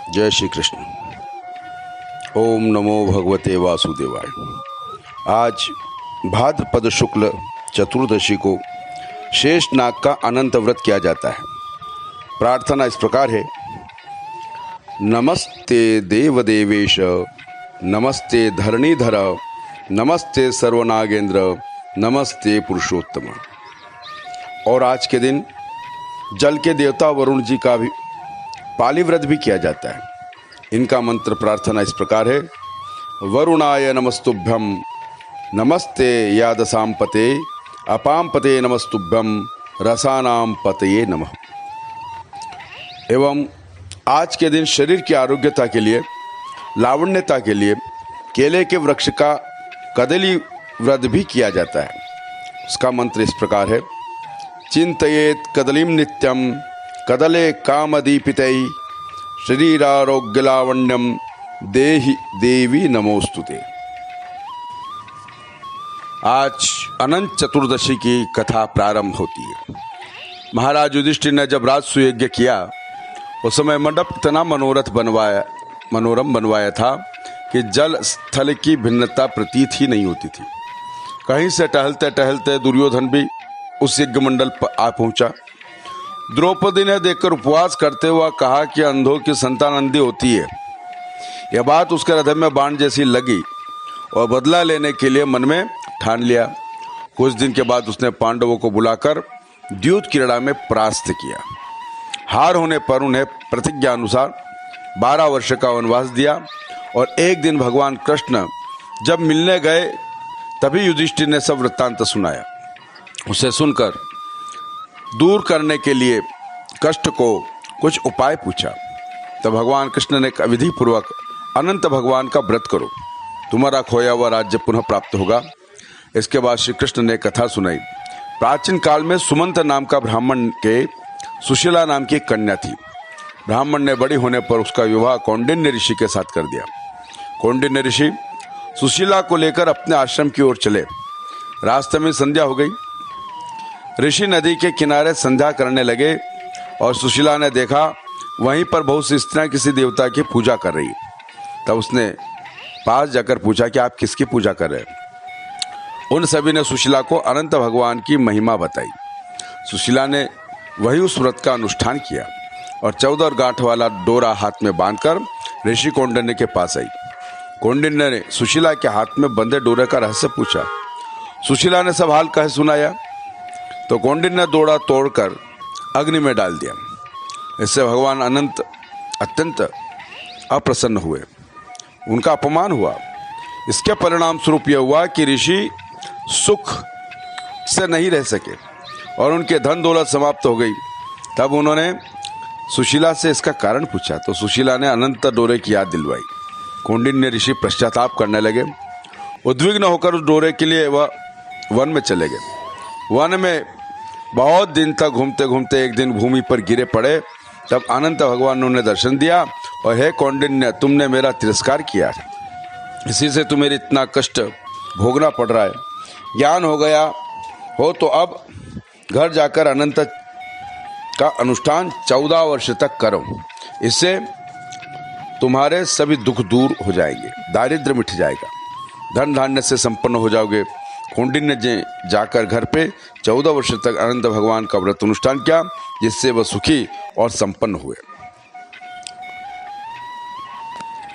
जय श्री कृष्ण। ओम नमो भगवते वासुदेवाय। आज भाद्रपद शुक्ल चतुर्दशी को शेष नाग का अनंत व्रत किया जाता है। प्रार्थना इस प्रकार है। नमस्ते देवदेवेश, नमस्ते धरणीधर, नमस्ते सर्वनागेंद्र, नमस्ते पुरुषोत्तम। और आज के दिन जल के देवता वरुण जी का भी पाली व्रत भी किया जाता है। इनका मंत्र प्रार्थना इस प्रकार है। वरुणाय नमस्तुभ्यं, नमस्ते यादसां पते, अपां पते नमस्तुभ्यं, रसानां पतये नमः। एवं आज के दिन शरीर की आरोग्यता के लिए, लावण्यता के लिए केले के वृक्ष का कदली व्रत भी किया जाता है। उसका मंत्र इस प्रकार है। चिंतयेत कदलीं नित्यं, कदले कामदीपितै, शरीरारोग्यलावण्यम देहि देवी नमोस्तुते। आज अनंत चतुर्दशी की कथा प्रारंभ होती है। महाराज युधिष्ठिर ने जब राजसूय यज्ञ किया उस समय मंडप इतना मनोरम बनवाया था कि जल स्थल की भिन्नता प्रतीत ही नहीं होती थी। कहीं से टहलते टहलते दुर्योधन भी उस यज्ञ मंडल पर आ पहुंचा। द्रौपदी ने देखकर उपवास करते हुए कहा कि अंधों की संतान अंधी होती है। यह बात उसके हृदय में बाण जैसी लगी और बदला लेने के लिए मन में ठान लिया। कुछ दिन के बाद उसने पांडवों को बुलाकर द्यूत क्रीड़ा में परास्त किया। हार होने पर उन्हें प्रतिज्ञा अनुसार 12 वर्ष का वनवास दिया। और एक दिन भगवान कृष्ण जब मिलने गए तभी युधिष्ठिर ने सब वृत्तांत सुनाया। उसे सुनकर दूर करने के लिए कष्ट को कुछ उपाय पूछा। तब भगवान कृष्ण ने विधि पूर्वक अनंत भगवान का व्रत करो, तुम्हारा खोया हुआ राज्य पुनः प्राप्त होगा। इसके बाद श्री कृष्ण ने कथा सुनाई। प्राचीन काल में सुमंत नाम का ब्राह्मण के सुशीला नाम की एक कन्या थी। ब्राह्मण ने बड़ी होने पर उसका विवाह कौंडिन्य ऋषि के साथ कर दिया। कौंडिन्य ऋषि सुशीला को लेकर अपने आश्रम की ओर चले। रास्ते में संध्या हो गई। ऋषि नदी के किनारे संध्या करने लगे और सुशीला ने देखा वहीं पर बहुत सी स्त्रियां किसी देवता की पूजा कर रही। तब उसने पास जाकर पूछा कि आप किसकी पूजा कर रहे हैं। उन सभी ने सुशीला को अनंत भगवान की महिमा बताई। सुशीला ने वही उस व्रत का अनुष्ठान किया और 14 गांठ वाला डोरा हाथ में बांधकर ऋषि कौंडिन्य के पास आई। कौंडिन्य ने सुशीला के हाथ में बंधे डोरे का रहस्य पूछा। सुशीला ने सब हाल कह सुनाया तो कौंडिन्य ने डोरा तोड़कर अग्नि में डाल दिया। इससे भगवान अत्यंत अप्रसन्न हुए, उनका अपमान हुआ। इसके परिणाम स्वरूप यह हुआ कि ऋषि सुख से नहीं रह सके और उनके धन दौलत समाप्त हो गई। तब उन्होंने सुशीला से इसका कारण पूछा तो सुशीला ने अनंत डोरे की याद दिलवाई। कौंडिन्य ऋषि पश्चाताप करने लगे। उद्विग्न होकर उस डोरे के लिए वह वन में चले गए। वन में बहुत दिन तक घूमते घूमते एक दिन भूमि पर गिरे पड़े। तब अनंत भगवान ने उन्हें दर्शन दिया और हे कौंडिन्य, तुमने मेरा तिरस्कार किया, इसी से तुम्हें इतना कष्ट भोगना पड़ रहा है। ज्ञान हो गया हो तो अब घर जाकर अनंत का अनुष्ठान 14 वर्ष तक करो। इससे तुम्हारे सभी दुख दूर हो जाएंगे, दारिद्र्य मिट जाएगा, धन धान्य से संपन्न हो जाओगे। कौंडिन्य ने जाकर घर पे 14 वर्ष तक अनंत भगवान का व्रत अनुष्ठान किया, जिससे वह सुखी और संपन्न हुए।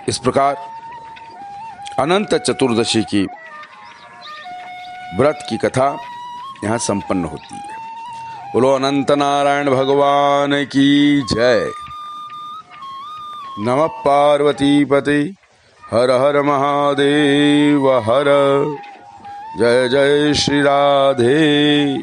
इस प्रकार अनंत चतुर्दशी की व्रत की कथा यहाँ संपन्न होती है। बोलो अनंत नारायण भगवान की जय। नमः पार्वती पते, हर हर महादेव हर। जय जय श्री राधे।